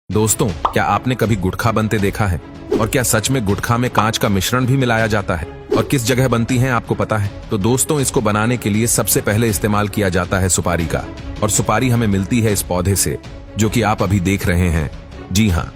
दोस्तों, क्या आपने कभी गुटखा बनते देखा है? और क्या सच में गुटखा में कांच का मिश्रण भी मिलाया जाता है? और किस जगह बनती है आपको पता है? तो दोस्तों, इसको बनाने के लिए सबसे पहले इस्तेमाल किया जाता है सुपारी का। और सुपारी हमें मिलती है इस पौधे से, जो कि आप अभी देख रहे हैं। जी हाँ,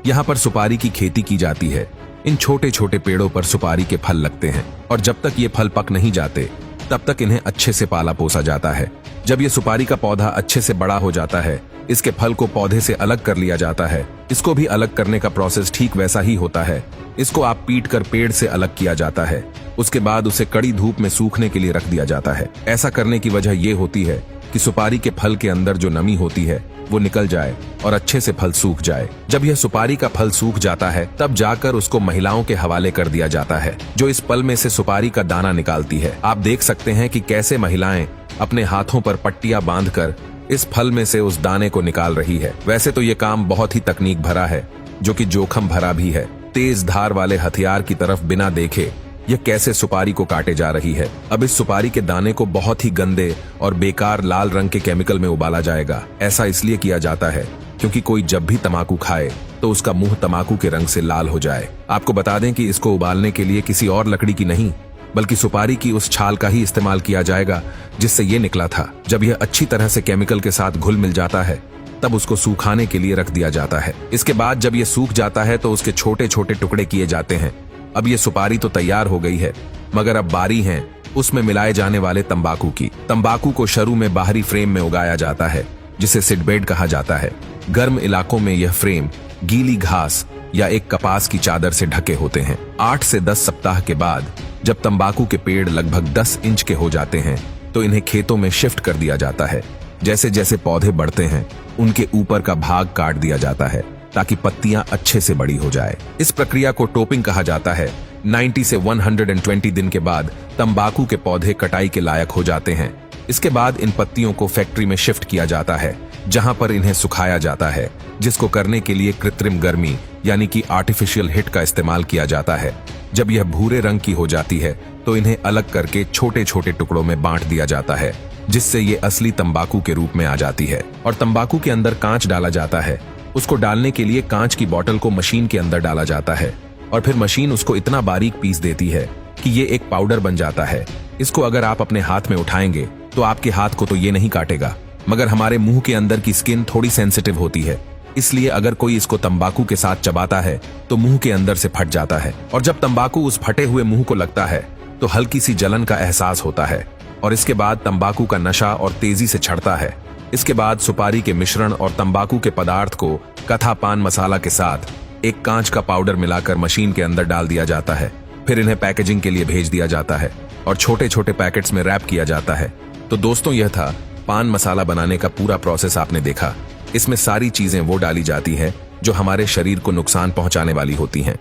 यहाँ पर सुपारी की खेती की जाती है। इन छोटे छोटे पेड़ों पर सुपारी के फल लगते हैं और जब तक ये फल पक नहीं जाते तब तक इन्हें अच्छे से पाला पोसा जाता है। जब ये सुपारी का पौधा अच्छे से बड़ा हो जाता है, इसके फल को पौधे से अलग कर लिया जाता है। इसको भी अलग करने का प्रोसेस ठीक वैसा ही होता है। इसको आप पीट कर पेड़ से अलग किया जाता है। उसके बाद उसे कड़ी धूप में सूखने के लिए रख दिया जाता है। ऐसा करने की वजह ये होती है कि सुपारी के फल के अंदर जो नमी होती है वो निकल जाए और अच्छे से फल सूख जाए। जब यह सुपारी का फल सूख जाता है तब जाकर उसको महिलाओं के हवाले कर दिया जाता है, जो इस फल में से सुपारी का दाना निकालती है। आप देख सकते हैं कि कैसे महिलाएं अपने हाथों पर पट्टियां बांधकर इस फल में से उस दाने को निकाल रही है। वैसे तो ये काम बहुत ही तकनीक भरा है, जो कि जोखिम भरा भी है। तेज धार वाले हथियार की तरफ बिना देखे यह कैसे सुपारी को काटे जा रही है। अब इस सुपारी के दाने को बहुत ही गंदे और बेकार लाल रंग के केमिकल में उबाला जाएगा। ऐसा इसलिए किया जाता है क्योंकि कोई जब भी तम्बाकू खाए तो उसका मुंह तम्बाकू के रंग से लाल हो जाए। आपको बता दें कि इसको उबालने के लिए किसी और लकड़ी की नहीं बल्कि सुपारी की उस छाल का ही इस्तेमाल किया जाएगा जिससे ये निकला था। जब यह अच्छी तरह से केमिकल के साथ घुल मिल जाता है तब उसको सुखाने के लिए रख दिया जाता है। इसके बाद जब ये सूख जाता है तो उसके छोटे छोटे टुकड़े किए जाते हैं। अब ये सुपारी तो तैयार हो गई है, मगर अब बारी है उसमें मिलाए जाने वाले तंबाकू की। तंबाकू को शुरू में बाहरी फ्रेम में उगाया जाता है, जिसे सीडबेड कहा जाता है। गर्म इलाकों में यह फ्रेम गीली घास या एक कपास की चादर से ढके होते हैं। 8 से 10 सप्ताह के बाद जब तंबाकू के पेड़ लगभग 10 इंच के हो जाते हैं तो इन्हें खेतों में शिफ्ट कर दिया जाता है। जैसे जैसे पौधे बढ़ते हैं उनके ऊपर का भाग काट दिया जाता है ताकि पत्तियां अच्छे से बड़ी हो जाए। इस प्रक्रिया को टोपिंग कहा जाता है। 90 से 120 दिन के बाद तंबाकू के पौधे कटाई के लायक हो जाते हैं। इसके बाद इन पत्तियों को फैक्ट्री में शिफ्ट किया जाता है, जहां पर इन्हें सुखाया जाता है, जिसको करने के लिए कृत्रिम गर्मी यानी कि आर्टिफिशियल हीट का इस्तेमाल किया जाता है। जब यह भूरे रंग की हो जाती है तो इन्हें अलग करके छोटे छोटे टुकड़ों में बांट दिया जाता है, जिससे ये असली तंबाकू के रूप में आ जाती है। और तंबाकू के अंदर कांच डाला जाता है। उसको डालने के लिए कांच की बोतल को मशीन के अंदर डाला जाता है और फिर मशीन उसको इतना बारीक पीस देती है कि ये एक पाउडर बन जाता है। इसको अगर आप अपने हाथ में उठाएंगे तो आपके हाथ को तो ये नहीं काटेगा, मगर हमारे मुंह के अंदर की स्किन थोड़ी सेंसिटिव होती है, इसलिए अगर कोई इसको तंबाकू के साथ चबाता है तो मुंह के अंदर से फट जाता है। और जब तंबाकू उस फटे हुए मुंह को लगता है तो हल्की सी जलन का एहसास होता है और इसके बाद तंबाकू का नशा और तेजी से चढ़ता है। इसके बाद सुपारी के मिश्रण और तंबाकू के पदार्थ को कथा पान मसाला के साथ एक कांच का पाउडर मिलाकर मशीन के अंदर डाल दिया जाता है। फिर इन्हें पैकेजिंग के लिए भेज दिया जाता है और छोटे छोटे पैकेट्स में रैप किया जाता है। तो दोस्तों, यह था पान मसाला बनाने का पूरा प्रोसेस। आपने देखा, इसमें सारी चीजें वो डाली जाती हैं जो हमारे शरीर को नुकसान पहुंचाने वाली होती हैं।